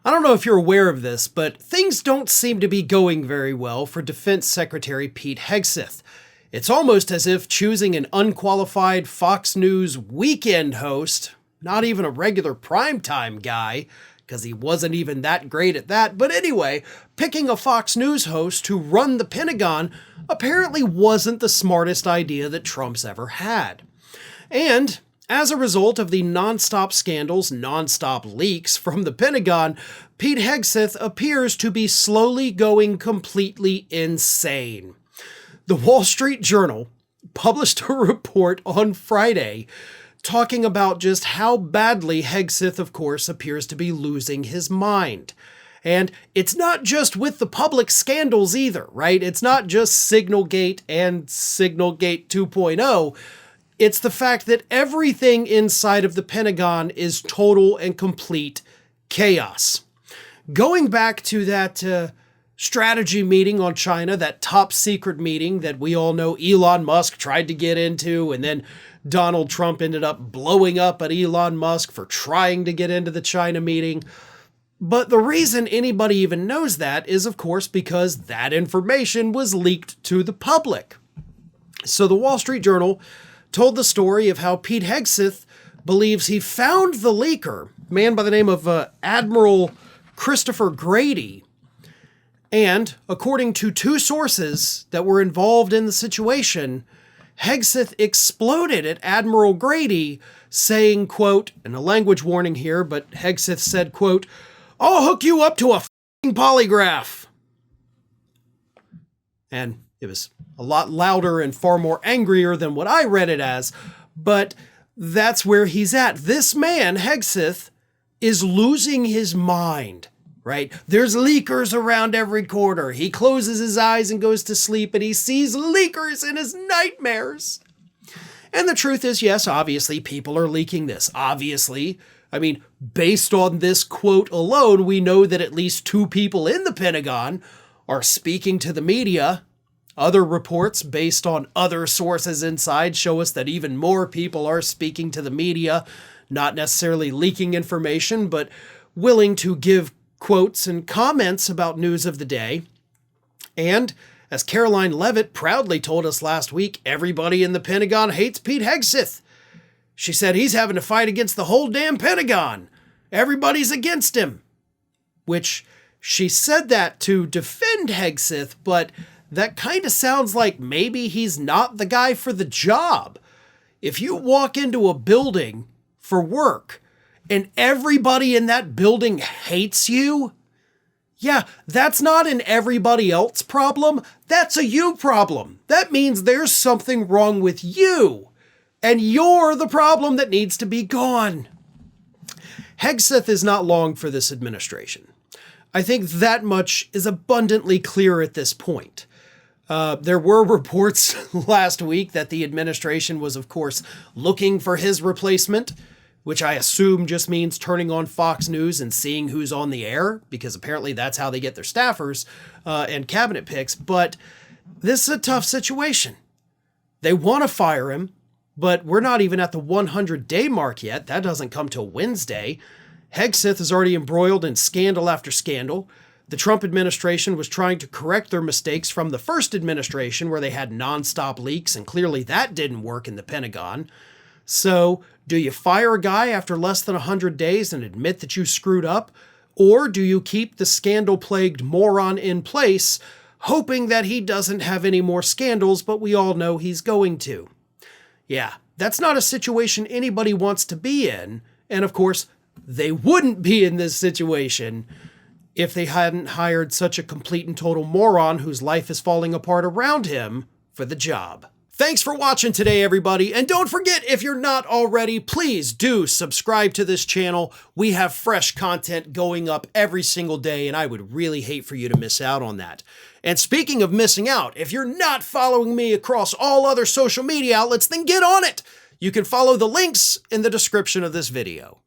I don't know if you're aware of this, but things don't seem to be going very well for Defense Secretary Pete Hegseth. It's almost as if choosing an unqualified Fox News weekend host, not even a regular primetime guy, because he wasn't even that great at that, but anyway, picking a Fox News host to run the Pentagon apparently wasn't the smartest idea that Trump's ever had. And as a result of the nonstop scandals, nonstop leaks from the Pentagon, Pete Hegseth appears to be slowly going completely insane. The Wall Street Journal published a report on Friday talking about just how badly Hegseth, of course, appears to be losing his mind. And it's not just with the public scandals either, right? It's not just Signalgate and Signalgate 2.0. It's the fact that everything inside of the Pentagon is total and complete chaos. Going back to that strategy meeting on China, that top secret meeting that we all know Elon Musk tried to get into, and then Donald Trump ended up blowing up at Elon Musk for trying to get into the China meeting. But the reason anybody even knows that is, of course, because that information was leaked to the public. So the Wall Street Journal told the story of how Pete Hegseth believes he found the leaker, a man by the name of Admiral Christopher Grady. And according to two sources that were involved in the situation, Hegseth exploded at Admiral Grady, saying, quote, and a language warning here, but Hegseth said, quote, "I'll hook you up to a f***ing polygraph." And it was a lot louder and far more angrier than what I read it as, but that's where he's at. This man, Hegseth, is losing his mind, right? There's leakers around every corner. He closes his eyes and goes to sleep, and he sees leakers in his nightmares. And the truth is, yes, obviously people are leaking this. Obviously, I mean, based on this quote alone, we know that at least two people in the Pentagon are speaking to the media. Other reports based on other sources inside show us that even more people are speaking to the media, not necessarily leaking information, but willing to give quotes and comments about news of the day. And as Caroline Leavitt proudly told us last week, everybody in the Pentagon hates Pete Hegseth. She said he's having to fight against the whole damn Pentagon. Everybody's against him. Which she said that to defend Hegseth, but that kind of sounds like maybe he's not the guy for the job. If you walk into a building for work and everybody in that building hates you, yeah, that's not an everybody else problem. That's a you problem. That means there's something wrong with you, and you're the problem that needs to be gone. Hegseth is not long for this administration. I think that much is abundantly clear at this point. There were reports last week that the administration was, of course, looking for his replacement, which I assume just means turning on Fox News and seeing who's on the air, because apparently that's how they get their staffers and cabinet picks. But this is a tough situation. They want to fire him, but we're not even at the 100-day mark yet. That doesn't come till Wednesday. Hegseth is already embroiled in scandal after scandal. The Trump administration was trying to correct their mistakes from the first administration, where they had nonstop leaks, and clearly that didn't work in the Pentagon. So, do you fire a guy after less than 100 days and admit that you screwed up? Or do you keep the scandal-plagued moron in place, hoping that he doesn't have any more scandals, but we all know he's going to? Yeah, that's not a situation anybody wants to be in, and of course, they wouldn't be in this situation if they hadn't hired such a complete and total moron whose life is falling apart around him for the job. Thanks for watching today, everybody. And don't forget, if you're not already, please do subscribe to this channel. We have fresh content going up every single day, and I would really hate for you to miss out on that. And speaking of missing out, if you're not following me across all other social media outlets, then get on it. You can follow the links in the description of this video.